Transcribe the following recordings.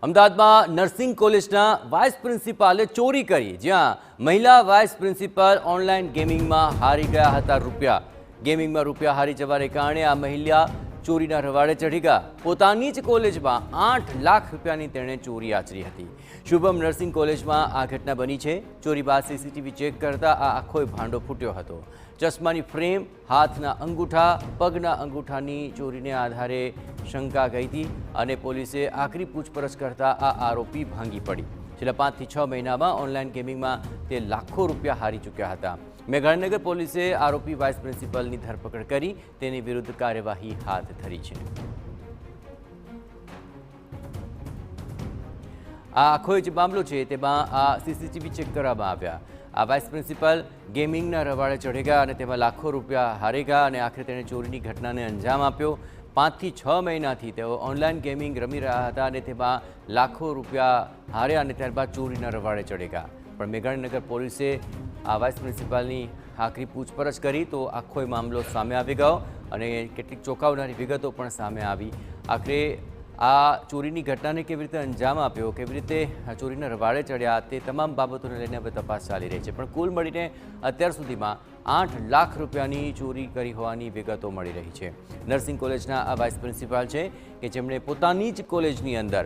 અમદાવાદમાં નર્સિંગ કોલેજના વાઇસ પ્રિન્સિપાલે ચોરી કરી, જ્યાં મહિલા વાઇસ પ્રિન્સિપાલ ઓનલાઈન ગેમિંગમાં હારી ગયા હતા રૂપિયા. ગેમિંગમાં રૂપિયા હારી જવાને કારણે આ મહિલા ચોરીના રવાડે ચઢી ગયા. પોતાની જ કોલેજમાં 8 લાખ રૂપિયાની તેણે ચોરી આચરી હતી. શુભમ નર્સિંગ કોલેજમાં આ ઘટના બની છે. ચોરી બાદ સીસીટીવી ચેક કરતા આ આખો ભાંડો ફૂટ્યો હતો. ચશ્માની ફ્રેમ, હાથના અંગૂઠા, પગના અંગૂઠાની ચોરીને આધારે શંકા ગઈ હતી અને પોલીસે આકરી પૂછપરછ કરતા આ આરોપી ભાંગી પડી. છેલ્લા 5 થી 6 મહિનામાં ઓનલાઈન ગેમિંગમાં તે લાખો રૂપિયા હારી ચૂક્યા હતા. મેઘાણીનગર પોલીસે આરોપી વાઇસ પ્રિન્સિપલની ધરપકડ કરી તેની વિરુદ્ધ કાર્યવાહી હાથ ધરી છે. આ આખો જે મામલો છે તેમાં આ સીસીટીવી ચેક કરવામાં આવ્યા. આ વાઇસ પ્રિન્સિપલ ગેમિંગના રવાડે ચઢી ગયા અને તેમાં લાખો રૂપિયા હારી ગયા અને આખરે તેણે ચોરીની ઘટનાને અંજામ આપ્યો. 5 થી 6 મહિનાથી તેઓ ઓનલાઈન ગેમિંગ રમી રહ્યા હતા અને તેમાં લાખો રૂપિયા હાર્યા અને ત્યારબાદ ચોરીના રવાડે ચડી ગયા. પણ મેઘાણીનગર પોલીસે આ વાઇસ પ્રિન્સિપાલની આકરી પૂછપરછ કરી તો આખો મામલો સામે આવી ગયો અને કેટલીક ચોંકાવનારી વિગતો પણ સામે આવી. આખરે આ ચોરીની ઘટનાને કેવી રીતે અંજામ આપ્યો, કેવી રીતે ચોરીના રવાડે ચડ્યા, તે તમામ બાબતોને લઈને હવે તપાસ ચાલી રહી છે. પણ કુલ મળીને અત્યાર સુધીમાં 8 લાખ રૂપિયાની ચોરી કરી હોવાની વિગતો મળી રહી છે. નર્સિંગ કોલેજના આ વાઇસ પ્રિન્સિપાલ છે કે જેમણે પોતાની જ કોલેજની અંદર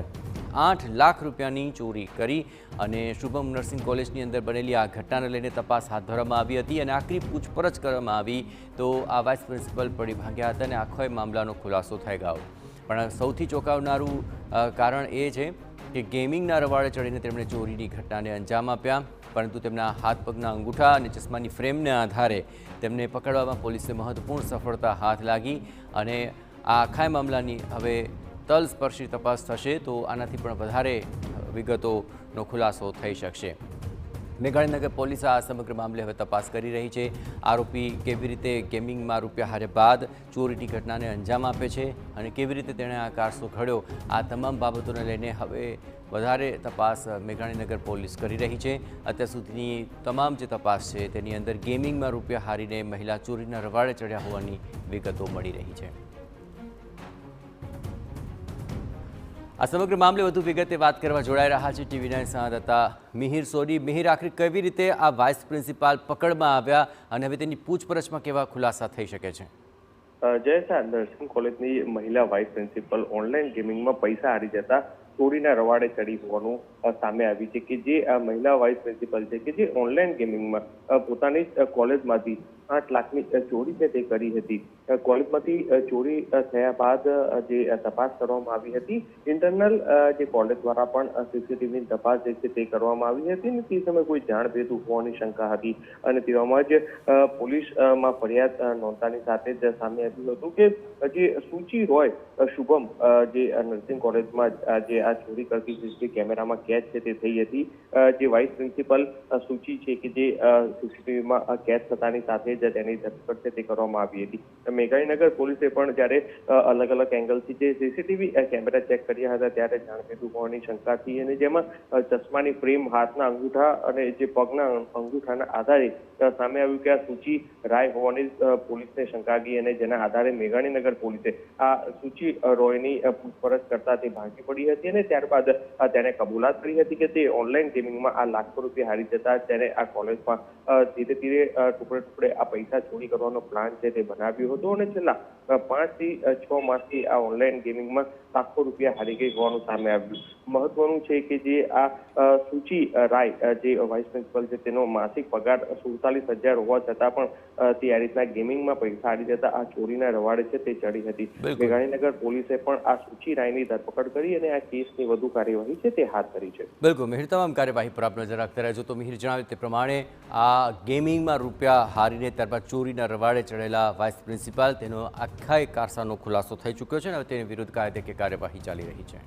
8 લાખ રૂપિયાની ચોરી કરી અને શુભમ નર્સિંગ કોલેજની અંદર બનેલી આ ઘટનાને લઈને તપાસ હાથ ધરવામાં આવી હતી અને આકરી પૂછપરછ કરવામાં આવી તો આ વાઇસ પ્રિન્સિપલ પડી ભાગ્યા હતા અને આખો મામલાનો ખુલાસો થઈ ગયો. પણ સૌથી ચોંકાવનારું કારણ એ છે કે ગેમિંગના રવાડે ચડીને તેમણે ચોરીની ઘટનાને અંજામ આપ્યા, પરંતુ તેમના હાથ પગના અંગૂઠા અને ચશ્માની ફ્રેમને આધારે તેમને પકડવામાં પોલીસે મહત્વપૂર્ણ સફળતા હાથ લાગી અને આ આખા મામલાની હવે તલસ્પર્શી તપાસ થશે તો આનાથી પણ વધારે વિગતોનો ખુલાસો થઈ શકશે. મેઘાણીનગર પોલીસ આ સમગ્ર મામલે હવે તપાસ કરી રહી છે. આરોપી કેવી રીતે ગેમિંગમાં રૂપિયા હાર્યા બાદ ચોરીની ઘટનાને અંજામ આપે છે અને કેવી રીતે તેણે આ કારસો ઘડ્યો, આ તમામ બાબતોને લઈને હવે વધારે તપાસ મેઘાણીનગર પોલીસ કરી રહી છે. અત્યાર સુધીની તમામ જે તપાસ છે તેની અંદર ગેમિંગમાં રૂપિયા હારીને મહિલા ચોરીના રવાડે ચડ્યા હોવાની વિગતો મળી રહી છે. આ સમગ્ર મામલે વધુ વિગતે વાત કરવા જોડાઈ રહ્યા છે TV9 સંવાદદાતા મિહિર સોની. મિહિર, આખરે કેવી રીતે આ વાઇસ પ્રિન્સિપાલ પકડમાં આવ્યા અને હવે તેની પૂછપરછમાં કેવા ખુલાસા થઈ શકે છે? જય નર્સિંગ કોલેજની મહિલા વાઇસ પ્રિન્સિપલ ઓનલાઈન ગેમિંગમાં પૈસા હારી જતા ચોરીના રવાડે ચડી હોવાનું સામે આવી છે કે જે આ મહિલા વાઇસ પ્રિન્સિપલ છે કે જે ઓનલાઈન ગેમિંગમાં પોતાની કોલેજમાંથી 8 લાખની ચોરી છે તે કરી હતી. કોલેજમાંથી ચોરી થયા બાદ જે તપાસ કરવામાં આવી હતી, ઇન્ટરનલ જે કોલેજ દ્વારા પણ સીસીટીવીની તપાસ જે છે તે કરવામાં આવી હતી અને તે સમયે કોઈ જાણ ભેદુ હોવાની શંકા હતી અને તેવામાં જ પોલીસમાં ફરિયાદ નોંધતાની સાથે જ સામે આવ્યું હતું કે જે સુચિ રોય શુભમ જે નર્સિંગ કોલેજમાં જે આ ચોરી કરતી સીસીટીવી કેમેરામાં કેદ છે તે થઈ હતી. જે વાઇસ પ્રિન્સિપલ સુચિ છે કે જે સીસીટીવીમાં કેદ થતાની સાથે જ તેની ધરપકડ છે તે કરવામાં આવી હતી. મેઘાણીનગર પોલીસે પણ જ્યારે અલગ અલગ એંગલથી જે સીસીટીવી કેમેરા ચેક કર્યા હતા ત્યારે જાણભેદુ હોવાની શંકા હતી અને જેમાં ચશ્માની ફ્રેમ, હાથના અંગૂઠા અને જે પગના અંગૂઠાના આધારે સામે આવ્યું કે આ સુચિ રાય હોવાની પોલીસને શંકા ગઈ અને જેના આધારે મેઘાણીનગર પોલીસે આ સુચિ રોયની પૂછપરછ કરતા તે ભાંગી પડી હતી અને ત્યારબાદ તેણે કબૂલાત કરી હતી કે તે ઓનલાઈન ગેમિંગમાં આ લાખો રૂપિયા હારી જતા તેને આ કોલેજમાં ધીરે ધીરે ટુકડે ટુકડે આ પૈસા ચોરી કરવાનો પ્લાન છે તે બનાવ્યો હતો અને છેલ્લા 5 થી 6 માસથી આ ઓનલાઈન ગેમિંગમાં લાખો રૂપિયા હારી ગઈ હોવાનું સામે આવ્યું. મહત્વનું છે કે જે આ સુચિ રાય જે વાઇસ પ્રિન્સિપલ છે તેનો માસિક પગાર 47,000 હોવા છતાં પણ તે આ રીતના ગેમિંગમાં પૈસા હારી જતા આ ચોરીના રવાડે છે તે ચડી હતી. મેઘાણીનગર પોલીસે પણ આ સુચિ રાયની ધરપકડ કરી અને આ કેસની વધુ કાર્યવાહી છે તે હાથ ધરી છે. બિલકુલ મિહિર, તમામ કાર્યવાહી પર આપ નજર રાખતા રહેજો. તો મિહિર જણાવ્યું તે પ્રમાણે આ ગેમિંગમાં રૂપિયા હારીને ત્યારબાદ ચોરીના રવાડે ચડેલા વાઇસ પ્રિન્સિપાલ, તેનો આખા કારસાનો ખુલાસો થઈ ચૂક્યો છે અને તેની વિરુદ્ધ કાયદેકીય કાર્યવાહી ચાલી રહી છે.